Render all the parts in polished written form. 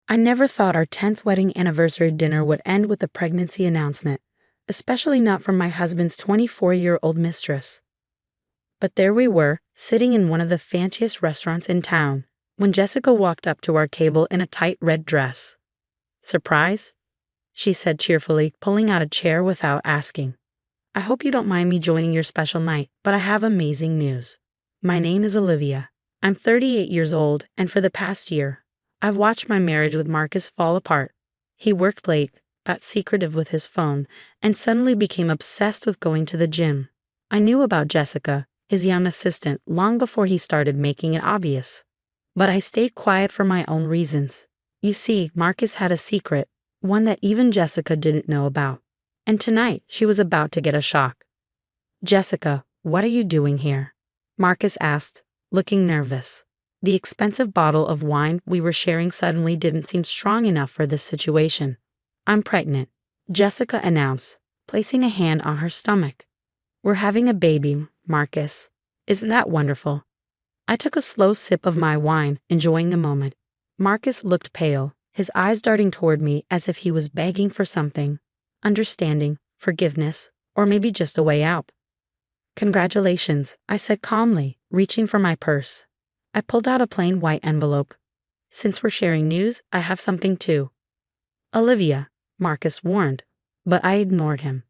I never thought our 10th wedding anniversary dinner would end with a pregnancy announcement, especially not from my husband's 24-year-old mistress. But there we were, sitting in one of the fanciest restaurants in town, when Jessica walked up to our table in a tight red dress. "Surprise?" she said cheerfully, pulling out a chair without asking. "I hope you don't mind me joining your special night, but I have amazing news. My name is Olivia. I'm 38 years old, and for the past year, I've watched my marriage with Marcus fall apart. He worked late, got secretive with his phone, and suddenly became obsessed with going to the gym. I knew about Jessica, his young assistant, long before he started making it obvious. But I stayed quiet for my own reasons. You see, Marcus had a secret, one that even Jessica didn't know about. And tonight, she was about to get a shock. "Jessica, what are you doing here?" Marcus asked, looking nervous. The expensive bottle of wine we were sharing suddenly didn't seem strong enough for this situation. "I'm pregnant," Jessica announced, placing a hand on her stomach. "We're having a baby, Marcus. Isn't that wonderful?" I took a slow sip of my wine, enjoying the moment. Marcus looked pale, his eyes darting toward me as if he was begging for something. Understanding, forgiveness, or maybe just a way out. "Congratulations," I said calmly, reaching for my purse. I pulled out a plain white envelope. "Since we're sharing news, I have something too." "Olivia," Marcus warned, but I ignored him.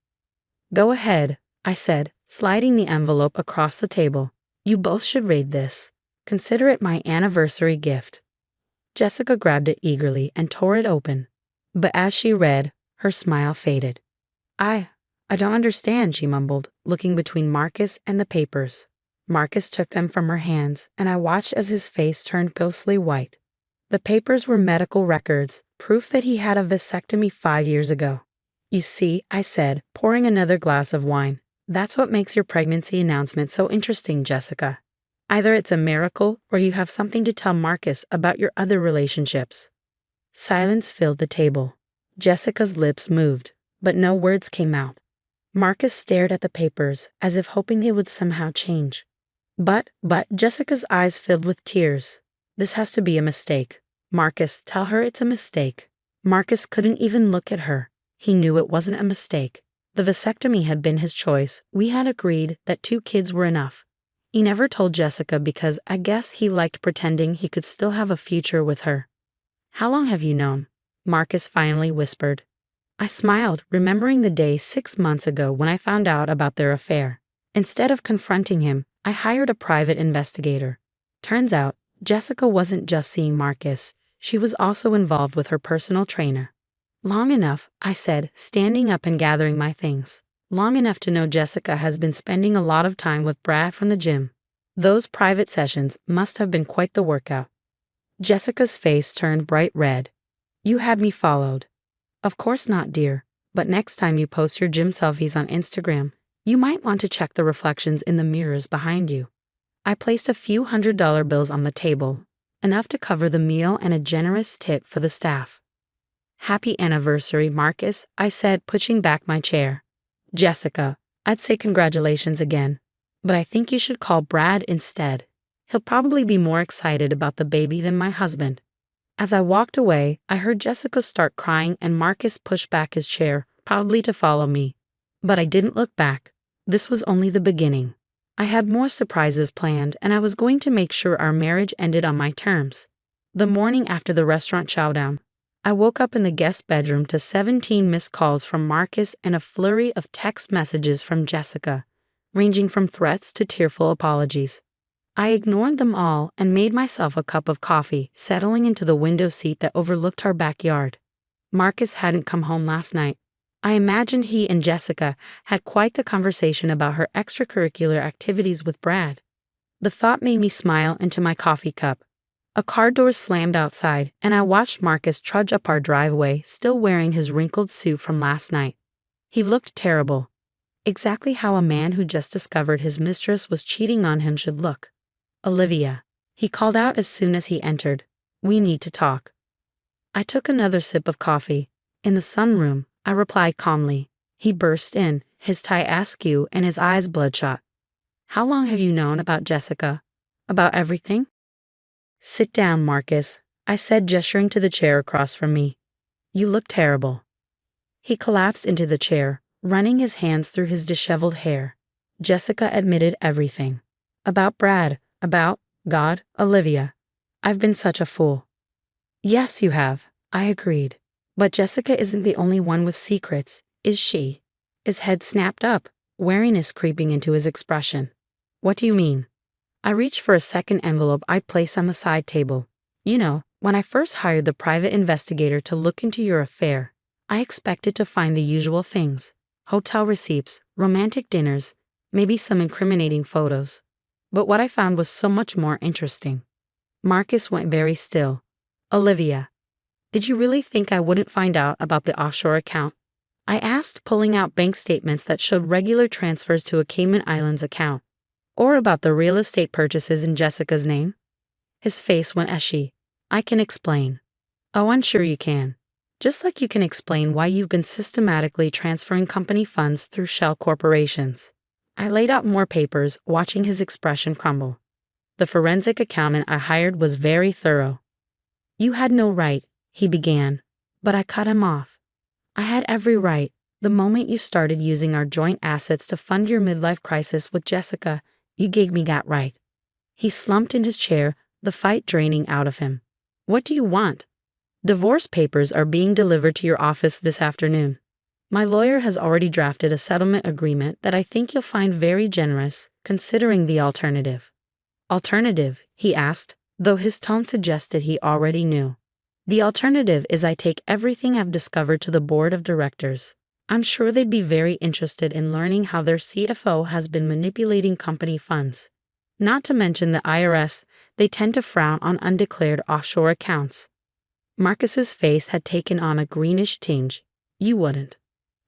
"Go ahead," I said, sliding the envelope across the table. "You both should read this. Consider it my anniversary gift." Jessica grabbed it eagerly and tore it open. But as she read, her smile faded. I don't understand," she mumbled, looking between Marcus and the papers. Marcus took them from her hands, and I watched as his face turned ghostly white. The papers were medical records, proof that he had a vasectomy 5 years ago. "You see," I said, pouring another glass of wine, "that's what makes your pregnancy announcement so interesting, Jessica. Either it's a miracle or you have something to tell Marcus about your other relationships." Silence filled the table. Jessica's lips moved, but no words came out. Marcus stared at the papers, as if hoping they would somehow change. But Jessica's eyes filled with tears. "This has to be a mistake. Marcus, tell her it's a mistake." Marcus couldn't even look at her. He knew it wasn't a mistake. The vasectomy had been his choice. We had agreed that 2 kids were enough. He never told Jessica because I guess he liked pretending he could still have a future with her. "How long have you known?" Marcus finally whispered. I smiled, remembering the day 6 months ago when I found out about their affair. Instead of confronting him, I hired a private investigator. Turns out, Jessica wasn't just seeing Marcus, she was also involved with her personal trainer. "Long enough," I said, standing up and gathering my things. "Long enough to know Jessica has been spending a lot of time with Brad from the gym. Those private sessions must have been quite the workout." Jessica's face turned bright red. "You had me followed." "Of course not, dear, but next time you post your gym selfies on Instagram, you might want to check the reflections in the mirrors behind you." I placed a few $100 bills on the table, enough to cover the meal and a generous tip for the staff. "Happy anniversary, Marcus," I said, pushing back my chair. "Jessica, I'd say congratulations again, but I think you should call Brad instead. He'll probably be more excited about the baby than my husband." As I walked away, I heard Jessica start crying and Marcus push back his chair, probably to follow me. But I didn't look back. This was only the beginning. I had more surprises planned, and I was going to make sure our marriage ended on my terms. The morning after the restaurant showdown, I woke up in the guest bedroom to 17 missed calls from Marcus and a flurry of text messages from Jessica, ranging from threats to tearful apologies. I ignored them all and made myself a cup of coffee, settling into the window seat that overlooked our backyard. Marcus hadn't come home last night. I imagined he and Jessica had quite the conversation about her extracurricular activities with Brad. The thought made me smile into my coffee cup. A car door slammed outside, and I watched Marcus trudge up our driveway, still wearing his wrinkled suit from last night. He looked terrible. Exactly how a man who just discovered his mistress was cheating on him should look. "Olivia," he called out as soon as he entered. "We need to talk." I took another sip of coffee. "In the sunroom," I replied calmly. He burst in, his tie askew and his eyes bloodshot. "How long have you known about Jessica? About everything?" "Sit down, Marcus," I said, gesturing to the chair across from me. You look terrible. He collapsed into the chair, running his hands through his disheveled hair. Jessica admitted everything. About Brad, about God, Olivia. I've been such a fool. Yes, you have, I agreed. But Jessica isn't the only one with secrets, is she? His head snapped up, wariness creeping into his expression. What do you mean? I reached for a second envelope I'd placed on the side table. You know, when I first hired the private investigator to look into your affair, I expected to find the usual things. Hotel receipts, romantic dinners, maybe some incriminating photos. But what I found was so much more interesting. Marcus went very still. Olivia, did you really think I wouldn't find out about the offshore account? I asked, pulling out bank statements that showed regular transfers to a Cayman Islands account. Or about the real estate purchases in Jessica's name? His face went ashy. I can explain. Oh, I'm sure you can. Just like you can explain why you've been systematically transferring company funds through shell corporations. I laid out more papers, watching his expression crumble. The forensic accountant I hired was very thorough. You had no right, he began, but I cut him off. I had every right. The moment you started using our joint assets to fund your midlife crisis with Jessica, you gave me that right. He slumped in his chair, the fight draining out of him. What do you want? Divorce papers are being delivered to your office this afternoon. My lawyer has already drafted a settlement agreement that I think you'll find very generous, considering the alternative. Alternative? He asked, though his tone suggested he already knew. The alternative is I take everything I've discovered to the board of directors. I'm sure they'd be very interested in learning how their CFO has been manipulating company funds. Not to mention the IRS, they tend to frown on undeclared offshore accounts. Marcus's face had taken on a greenish tinge. You wouldn't.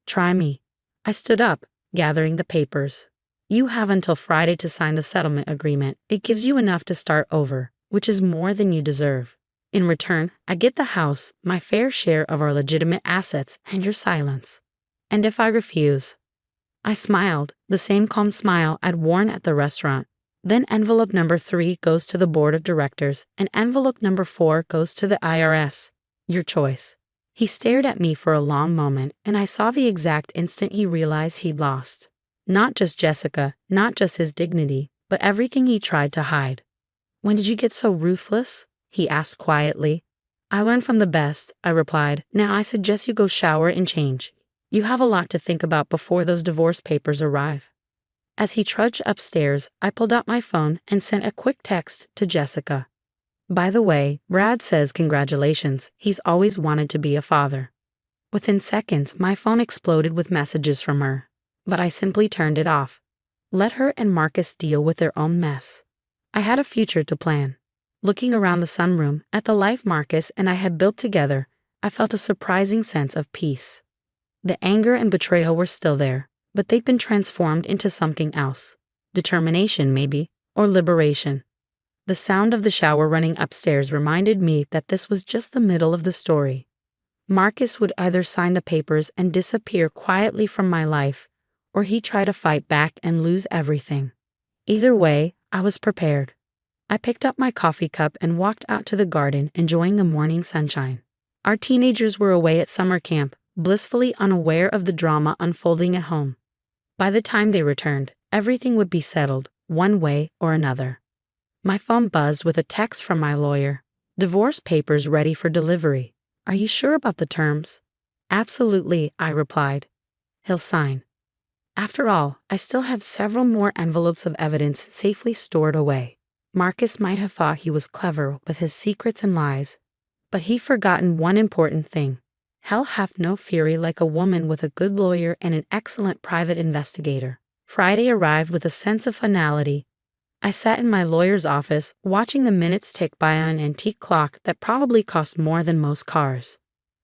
Try me. I stood up, gathering the papers. You have until Friday to sign the settlement agreement. It gives you enough to start over, which is more than you deserve. In return, I get the house, my fair share of our legitimate assets, and your silence. And if I refuse? I smiled, the same calm smile I'd worn at the restaurant. Then envelope number 3 goes to the board of directors, and envelope number 4 goes to the IRS. Your choice. He stared at me for a long moment, and I saw the exact instant he realized he'd lost. Not just Jessica, not just his dignity, but everything he tried to hide. When did you get so ruthless? He asked quietly. I learned from the best, I replied. Now I suggest you go shower and change. You have a lot to think about before those divorce papers arrive. As he trudged upstairs, I pulled out my phone and sent a quick text to Jessica. By the way, Brad says congratulations, he's always wanted to be a father. Within seconds, my phone exploded with messages from her, but I simply turned it off. Let her and Marcus deal with their own mess. I had a future to plan. Looking around the sunroom at the life Marcus and I had built together, I felt a surprising sense of peace. The anger and betrayal were still there, but they'd been transformed into something else. Determination, maybe, or liberation. The sound of the shower running upstairs reminded me that this was just the middle of the story. Marcus would either sign the papers and disappear quietly from my life, or he'd try to fight back and lose everything. Either way, I was prepared. I picked up my coffee cup and walked out to the garden, enjoying the morning sunshine. Our teenagers were away at summer camp, blissfully unaware of the drama unfolding at home. By the time they returned, everything would be settled, one way or another. My phone buzzed with a text from my lawyer. Divorce papers ready for delivery. Are you sure about the terms? Absolutely, I replied. He'll sign. After all, I still had several more envelopes of evidence safely stored away. Marcus might have thought he was clever with his secrets and lies, but he'd forgotten one important thing. Hell hath no fury like a woman with a good lawyer and an excellent private investigator. Friday arrived with a sense of finality. I sat in my lawyer's office, watching the minutes tick by on an antique clock that probably cost more than most cars.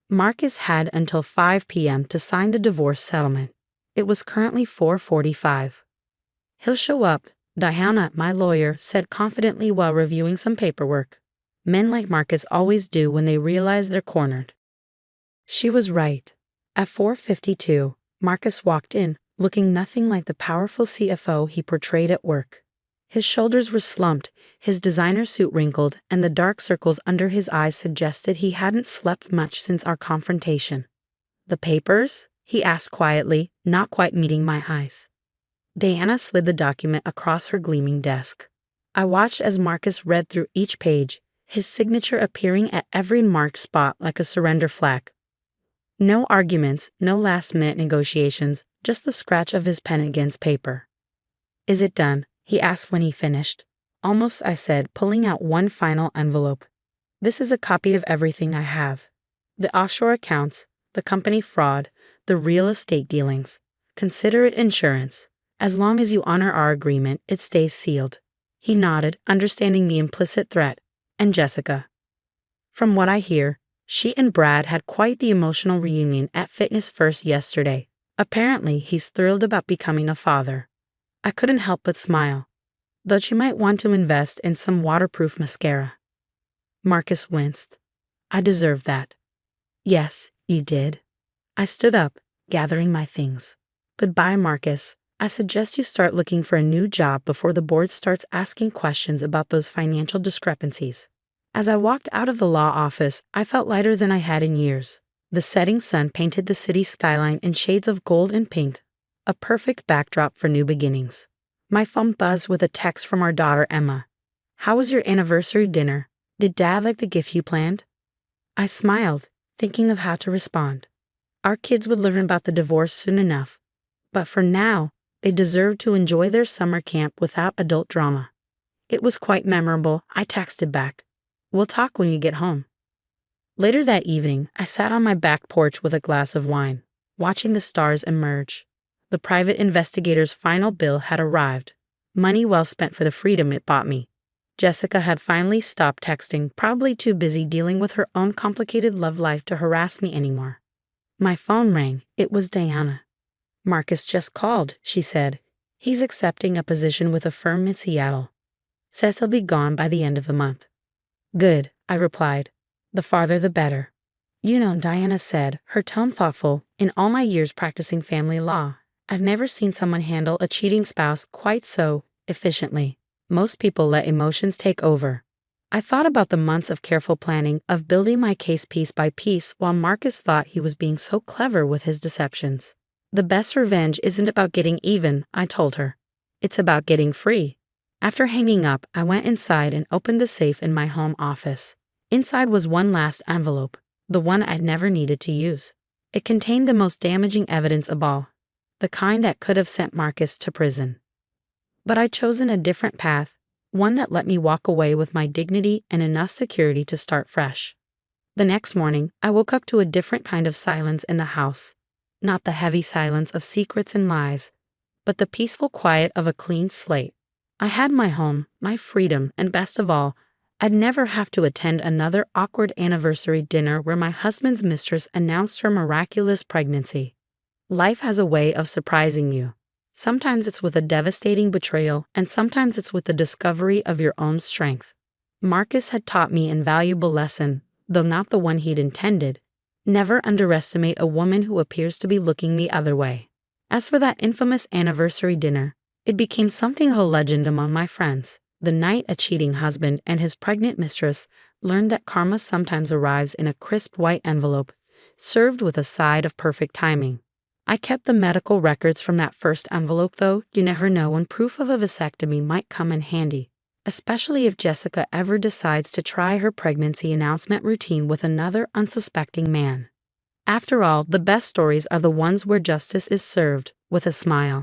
Marcus had until 5 p.m. to sign the divorce settlement. It was currently 4:45. He'll show up, Diana, my lawyer, said confidently while reviewing some paperwork. Men like Marcus always do when they realize they're cornered. She was right. At 4:52, Marcus walked in, looking nothing like the powerful CFO he portrayed at work. His shoulders were slumped, his designer suit wrinkled, and the dark circles under his eyes suggested he hadn't slept much since our confrontation. "The papers?" he asked quietly, not quite meeting my eyes. Diana slid the document across her gleaming desk. I watched as Marcus read through each page, his signature appearing at every marked spot like a surrender flag. No arguments, no last-minute negotiations, just the scratch of his pen against paper. "Is it done?" he asked when he finished. "Almost," I said, pulling out one final envelope. "This is a copy of everything I have. The offshore accounts, the company fraud, the real estate dealings. Consider it insurance. As long as you honor our agreement, it stays sealed." He nodded, understanding the implicit threat. "And Jessica?" "From what I hear, she and Brad had quite the emotional reunion at Fitness First yesterday. Apparently, he's thrilled about becoming a father." I couldn't help but smile. "Though she might want to invest in some waterproof mascara." Marcus winced. "I deserve that." "Yes, you did." I stood up, gathering my things. "Goodbye, Marcus. I suggest you start looking for a new job before the board starts asking questions about those financial discrepancies." As I walked out of the law office, I felt lighter than I had in years. The setting sun painted the city skyline in shades of gold and pink, a perfect backdrop for new beginnings. My phone buzzed with a text from our daughter Emma. "How was your anniversary dinner? Did Dad like the gift you planned?" I smiled, thinking of how to respond. Our kids would learn about the divorce soon enough. But for now, they deserved to enjoy their summer camp without adult drama. "It was quite memorable," I texted back. "We'll talk when you get home." Later that evening, I sat on my back porch with a glass of wine, watching the stars emerge. The private investigator's final bill had arrived. Money well spent for the freedom it bought me. Jessica had finally stopped texting, probably too busy dealing with her own complicated love life to harass me anymore. My phone rang. It was Diana. "Marcus just called," she said. "He's accepting a position with a firm in Seattle. Says he'll be gone by the end of the month." "Good," I replied. "The farther the better." "You know," Diana said, her tone thoughtful, "in all my years practicing family law, I've never seen someone handle a cheating spouse quite so efficiently. Most people let emotions take over." I thought about the months of careful planning, of building my case piece by piece, while Marcus thought he was being so clever with his deceptions. "The best revenge isn't about getting even," I told her. "It's about getting free." After hanging up, I went inside and opened the safe in my home office. Inside was one last envelope, the one I'd never needed to use. It contained the most damaging evidence of all, the kind that could have sent Marcus to prison. But I'd chosen a different path, one that let me walk away with my dignity and enough security to start fresh. The next morning, I woke up to a different kind of silence in the house. Not the heavy silence of secrets and lies, but the peaceful quiet of a clean slate. I had my home, my freedom, and best of all, I'd never have to attend another awkward anniversary dinner where my husband's mistress announced her miraculous pregnancy. Life has a way of surprising you. Sometimes it's with a devastating betrayal, and sometimes it's with the discovery of your own strength. Marcus had taught me an invaluable lesson, though not the one he'd intended. Never underestimate a woman who appears to be looking the other way. As for that infamous anniversary dinner, it became something of a legend among my friends. The night a cheating husband and his pregnant mistress learned that karma sometimes arrives in a crisp white envelope, served with a side of perfect timing. I kept the medical records from that first envelope, though. You never know when proof of a vasectomy might come in handy, especially if Jessica ever decides to try her pregnancy announcement routine with another unsuspecting man. After all, the best stories are the ones where justice is served with a smile.